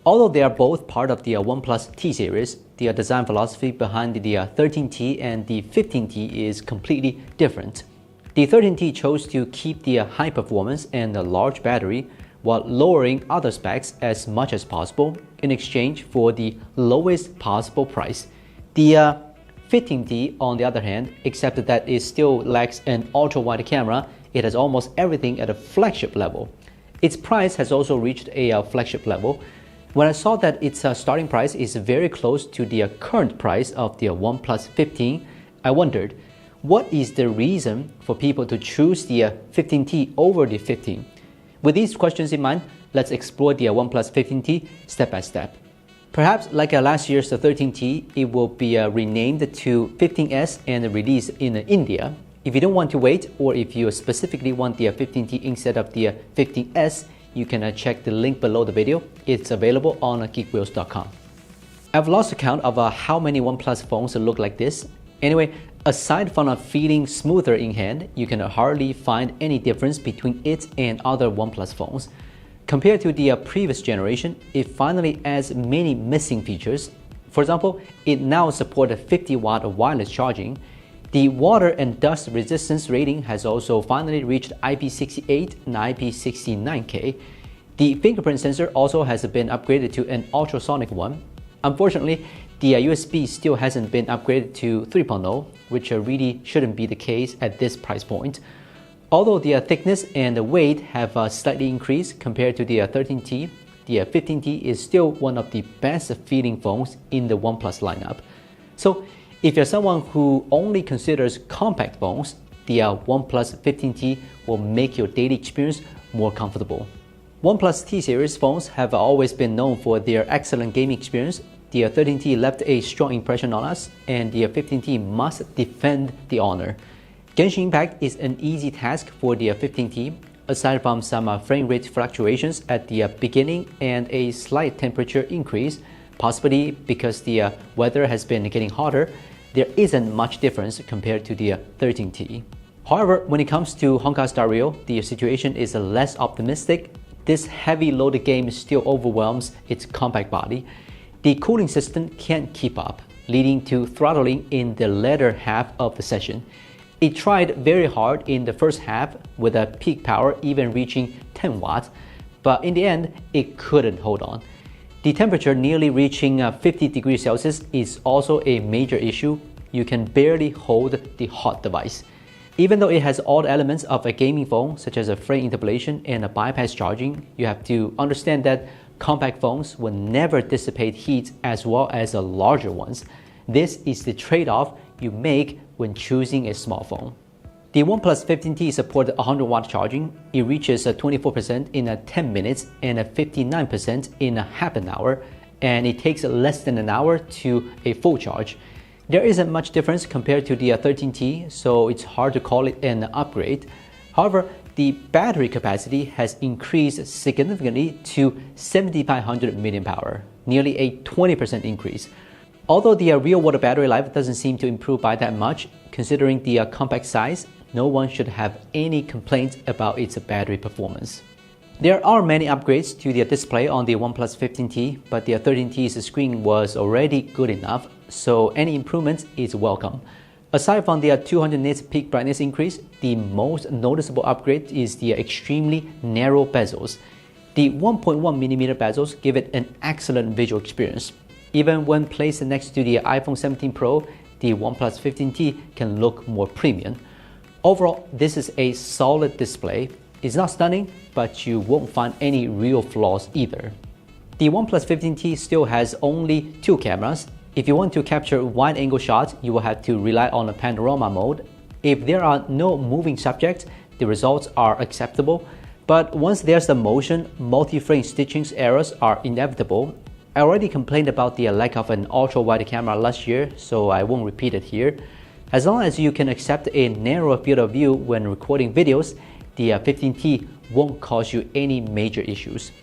Although they are both part of the OnePlus T series, the design philosophy behind the 13T and the 15T is completely different. The 13T chose to keep the high performance and the large battery while lowering other specs as much as possible in exchange for the lowest possible price. The 15T, on the other hand, except that it still lacks an ultra-wide camera, it has almost everything at a flagship level. Its price has also reached a flagship level. When I saw that its starting price is very close to the current price of the OnePlus 15, I wondered, what is the reason for people to choose the 15T over the 15? With these questions in mind, let's explore the OnePlus 15T step by step. Perhaps like last year's 13T, it will be renamed to 15S and released in India. If you don't want to wait, or if you specifically want the 15T instead of the 15S, you can check the link below the video. It's available on geekwheels.com. I've lost count of how many OnePlus phones look like this. Anyway, aside from feeling smoother in hand, you can hardly find any difference between it and other OnePlus phones. Compared to the previous generation, it finally adds many missing features. For example, it now supports 50-watt wireless charging. The water and dust resistance rating has also finally reached IP68 and IP69K. The fingerprint sensor also has been upgraded to an ultrasonic one. Unfortunately, the USB still hasn't been upgraded to 3.0, which really shouldn't be the case at this price point. Although the thickness and the weight have slightly increased compared to the 13T, the 15T is still one of the best feeling phones in the OnePlus lineup. So, if you're someone who only considers compact phones, the OnePlus 15T will make your daily experience more comfortable. OnePlus T series phones have always been known for their excellent gaming experience. The 13T left a strong impression on us, and the 15T must defend the honor. Genshin Impact is an easy task for the 15T, aside from some frame rate fluctuations at the beginning and a slight temperature increase, possibly because the weather has been getting hotter. There isn't much difference compared to the 13T. However, when it comes to Honkai Star Rail, the situation is less optimistic. This heavy loaded game still overwhelms its compact body. The cooling system can't keep up, leading to throttling in the latter half of the session. It tried very hard in the first half with a peak power even reaching 10 watts, but in the end, it couldn't hold on. The temperature nearly reaching 50 degrees Celsius is also a major issue. You can barely hold the hot device. Even though it has all the elements of a gaming phone, such as a frame interpolation and a bypass charging, you have to understand that compact phones will never dissipate heat as well as larger ones. This is the trade-off you make when choosing a smartphone. The OnePlus 15T supports 100-watt charging. It reaches 24% in 10 minutes and 59% in half an hour, and it takes less than an hour to a full charge. There isn't much difference compared to the 13T, so it's hard to call it an upgrade. However, the battery capacity has increased significantly to 7,500 mAh, nearly a 20% increase. Although the real-world battery life doesn't seem to improve by that much, considering the compact size, no one should have any complaints about its battery performance. There are many upgrades to the display on the OnePlus 15T, but the 13T's screen was already good enough, so any improvement is welcome. Aside from the 200 nits peak brightness increase, the most noticeable upgrade is the extremely narrow bezels. The 1.1mm bezels give it an excellent visual experience. Even when placed next to the iPhone 17 Pro, the OnePlus 15T can look more premium. Overall, this is a solid display. It's not stunning, but you won't find any real flaws either. The OnePlus 15T still has only 2 cameras. If you want to capture wide-angle shots, you will have to rely on a panorama mode. If there are no moving subjects, the results are acceptable. But once there's the motion, multi-frame stitching errors are inevitable. I already complained about the lack of an ultra-wide camera last year, so I won't repeat it here. As long as you can accept a narrow field of view when recording videos, the 15T won't cause you any major issues.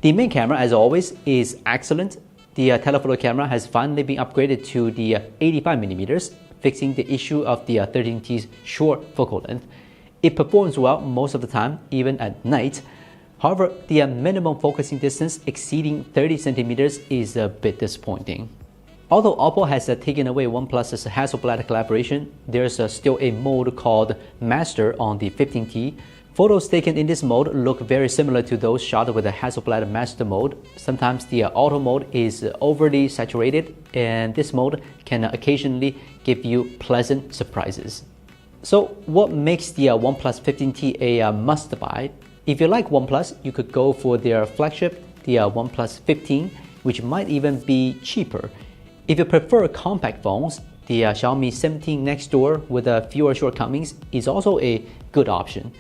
The main camera, as always, is excellent. The telephoto camera has finally been upgraded to the 85mm, fixing the issue of the 13T's short focal length. It performs well most of the time, even at night. However, the minimum focusing distance exceeding 30 centimeters is a bit disappointing. Although Oppo has taken away OnePlus's Hasselblad collaboration, there's still a mode called Master on the 15T. Photos taken in this mode look very similar to those shot with the Hasselblad Master mode. Sometimes the auto mode is overly saturated, and this mode can occasionally give you pleasant surprises. So what makes the OnePlus 15T a must-buy? If you like OnePlus, you could go for their flagship, the OnePlus 15, which might even be cheaper. If you prefer compact phones, the Xiaomi 17 next door with fewer shortcomings is also a good option.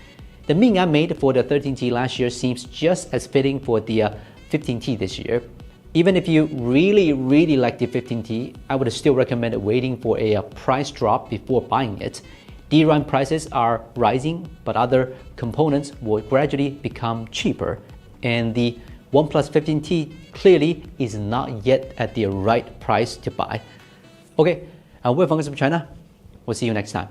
The meme I made for the 13T last year seems just as fitting for the 15T this year. Even if you really like the 15T, I would still recommend waiting for a price drop before buying it. DRAM prices are rising, but other components will gradually become cheaper, and the OnePlus 15T clearly is not yet at the right price to buy. Okay, we're from Gizmochina. We'll see you next time.